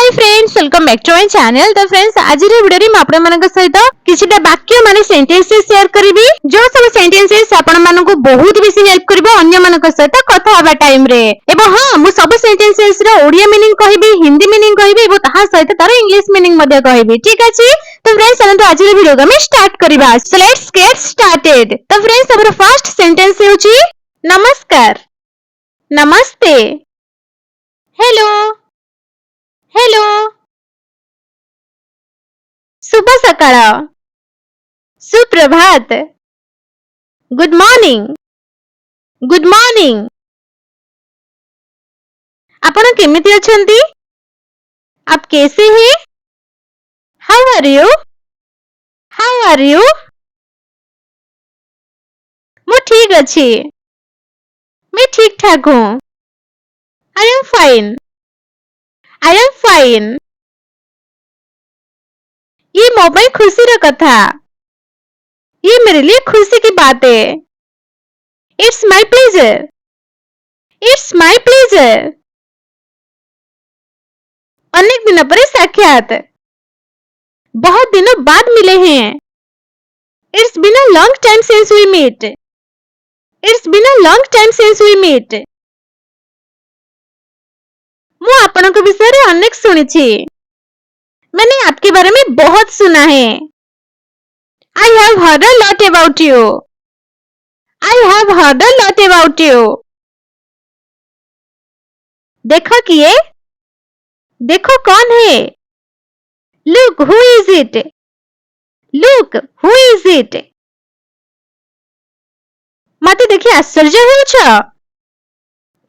Hi friends welcome back to my channel. तो friends आज video रे आपण मानक सहित किछटा वाक्य माने सेंटेंसेस शेयर करबी जो सब सेंटेंसेस आपण मानक बहुत बेसी हेल्प करबो अन्य मानक सहित कथा हबा टाइम रे। एबो हां मु सब सेंटेंसेस रे ओडिया मीनिंग कहबी, हिंदी मीनिंग कहबी एबो ताहा सहित तार इंग्लिश मीनिंग मध्ये कहबी। ठीक अछि तो फ्रेंड्स चलंतु आज वीडियो को हम स्टार्ट करबा। So let's get started. तो फ्रेंड्स हमर फर्स्ट सेंटेंस होची नमस्कार, नमस्ते, हेलो, हेलो, शुभ सकाळ, सुप्रभात, गुड मॉर्निंग, गुड मॉर्निंग। आपण केमिति अछंती? आप कैसे हैं? How are you? How are you? मैं ठीक अछि। मैं ठीक ठाक हूँ। I am fine. I am fine. ये मो ପାଇଁ खुशी कथा। ये मेरे लिए खुशी की बात है। It's my pleasure. It's my pleasure. अनेक दिनों पर साक्षात। बहुत दिनों बाद मिले हैं। It's been a long time since we meet. It's been a long time since we meet. मु आपनक विषय रे अनेक सुनिछि। मैंने आपके बारे में बहुत सुना है। I have heard a lot about you. I have heard a lot about you. देखो किए? देखो कौन है? Look, who is it? Look, who is it? मते देखिए आश्चर्य होछ?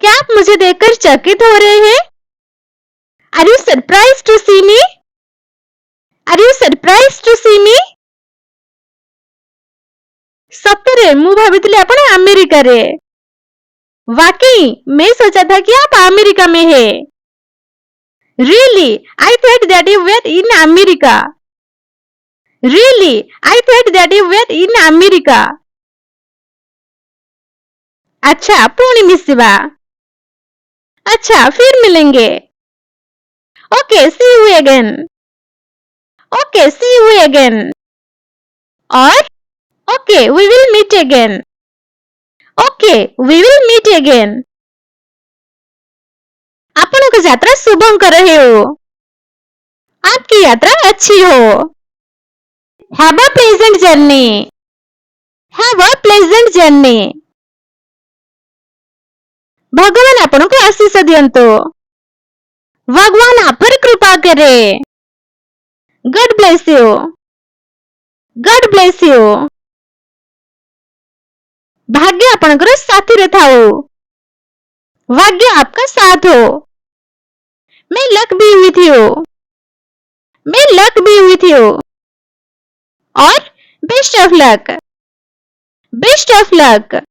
क्या आप मुझे देखकर चकित हो रहे हैं? Are you surprised to see me? Are you surprised to see me? सतरे मु भावितले आपण अमेरिका रे। वाकई मैं सोचा था कि आप अमेरिका में है। Really, I thought that you were in America. Really, I thought that you were in America. अच्छा पुणी मिसिबा। अच्छा फिर मिलेंगे। Okay, see you again. Okay, see you again. और Okay, we will meet again. Okay, we will meet again. आपनको यात्रा शुभंकर हो। आपकी यात्रा अच्छी हो। Have a pleasant journey. Have a pleasant journey. भगवान आपनको आशीष दियंतो। भगवान आप पर कृपा करे। God bless you. God bless you. भाग्य आपनकर साथी रे थाओ। भाग्य आपका साथ हो। May luck be with you. May luck be with you. और best of luck. Best of luck.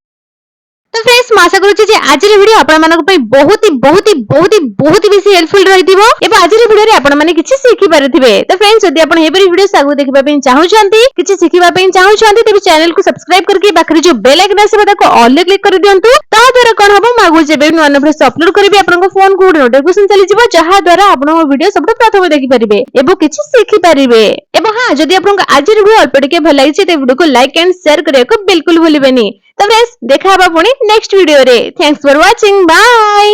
तो फ्रेंड्स आशा करूची जे आज रे वीडियो आपण मानक पई बहुत बेसी हेल्पफुल रहिथिबो एबा आज रे वीडियो रे आपण माने किछि सिखि पारथिबे। तो फ्रेंड्स जदि आपण हेबरी वीडियो सागु देखिबा पई चाहूछंती किछि सिखिबा पई चाहूछंती तेबे चैनल को सब्सक्राइब करके बाखरी जो बेल आइकन आसे ताको ऑल रे क्लिक कर दियंतु। ता द्वारा कोन हबो मागु जेबे नो वीडियो अपलोड करबी आपन फोन को नोटिफिकेशन चली जिवो जहा द्वारा आपण वीडियो सबटा प्रथम देखि परिबे एबो किछि सिखि परिबे। एबो हां जदि आपन आज रे वीडियो अल्प टिके भल लागिछि ते वीडियो को लाइक एंड शेयर करिया को बिल्कुल भूलिबेनी। तो फ्रेंड्स देखा हबा पुणी नेक्स्ट वीडियो रे। Thanks for watching. बाय।